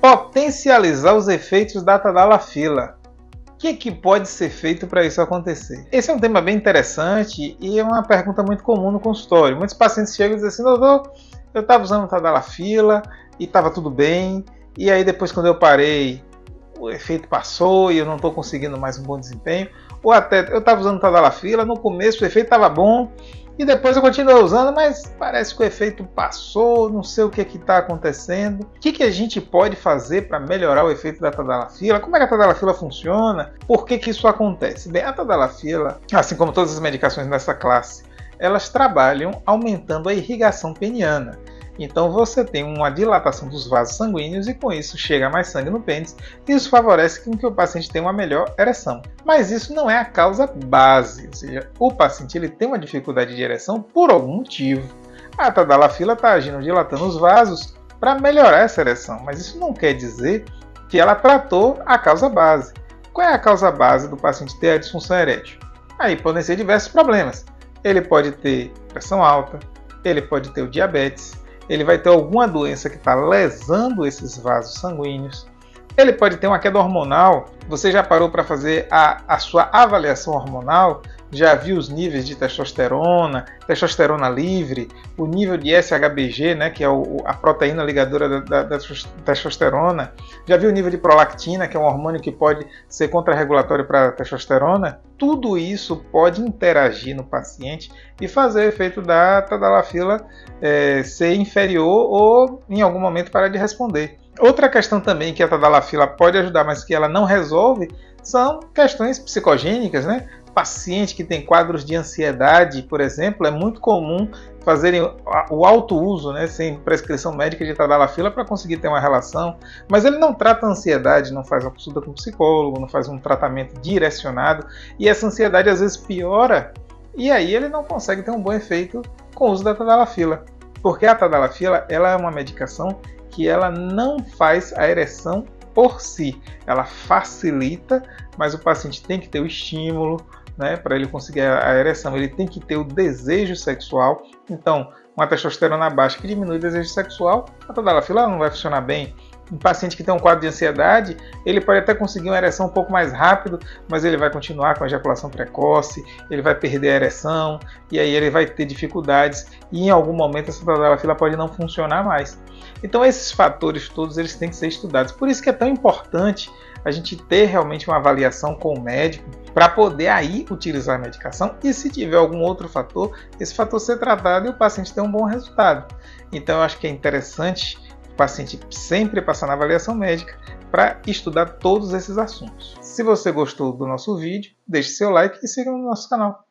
Potencializar os efeitos da tadalafila. O que pode ser feito para isso acontecer? Esse é um tema bem interessante e é uma pergunta muito comum no consultório. Muitos pacientes chegam e dizem assim: doutor, eu estava usando tadalafila e estava tudo bem, e aí depois quando eu parei, o efeito passou e eu não estou conseguindo mais um bom desempenho. Ou até eu estava usando tadalafila, no começo o efeito estava bom, e depois eu continuei usando, mas parece que o efeito passou, não sei o que está acontecendo. O que a gente pode fazer para melhorar o efeito da tadalafila? Como é que a tadalafila funciona? Por que isso acontece? Bem, a tadalafila, assim como todas as medicações dessa classe, elas trabalham aumentando a irrigação peniana. Então você tem uma dilatação dos vasos sanguíneos e com isso chega mais sangue no pênis e isso favorece que o paciente tenha uma melhor ereção. Mas isso não é a causa base, ou seja, o paciente ele tem uma dificuldade de ereção por algum motivo. A tadalafila está agindo dilatando os vasos para melhorar essa ereção, mas isso não quer dizer que ela tratou a causa base. Qual é a causa base do paciente ter a disfunção erétil? Aí podem ser diversos problemas. Ele pode ter pressão alta, ele pode ter o diabetes, ele vai ter alguma doença que está lesando esses vasos sanguíneos. Ele pode ter uma queda hormonal. Você já parou para fazer a sua avaliação hormonal? Já viu os níveis de testosterona, testosterona livre, o nível de SHBG, né, que é a proteína ligadora da testosterona? Já viu o nível de prolactina, que é um hormônio que pode ser contrarregulatório para a testosterona? Tudo isso pode interagir no paciente e fazer o efeito da tadalafila ser inferior ou, em algum momento, parar de responder. Outra questão também que a tadalafila pode ajudar, mas que ela não resolve, são questões psicogênicas, né? Paciente que tem quadros de ansiedade, por exemplo, é muito comum fazerem o alto uso, né, sem prescrição médica de tadalafila para conseguir ter uma relação, mas ele não trata a ansiedade, não faz uma consulta com um psicólogo, não faz um tratamento direcionado e essa ansiedade às vezes piora e aí ele não consegue ter um bom efeito com o uso da tadalafila, porque a tadalafila ela é uma medicação que ela não faz a ereção por si, ela facilita, mas o paciente tem que ter o estímulo, né, para ele conseguir a ereção, ele tem que ter o desejo sexual. Então, uma testosterona baixa que diminui o desejo sexual, a tadalafila não vai funcionar bem. Um paciente que tem um quadro de ansiedade, ele pode até conseguir uma ereção um pouco mais rápido, mas ele vai continuar com a ejaculação precoce, ele vai perder a ereção, e aí ele vai ter dificuldades, e em algum momento essa tadalafila pode não funcionar mais. Então esses fatores todos eles têm que ser estudados. Por isso que é tão importante a gente ter realmente uma avaliação com o médico para poder aí utilizar a medicação e se tiver algum outro fator, esse fator ser tratado e o paciente ter um bom resultado. Então eu acho que é interessante o paciente sempre passar na avaliação médica para estudar todos esses assuntos. Se você gostou do nosso vídeo, deixe seu like e siga no nosso canal.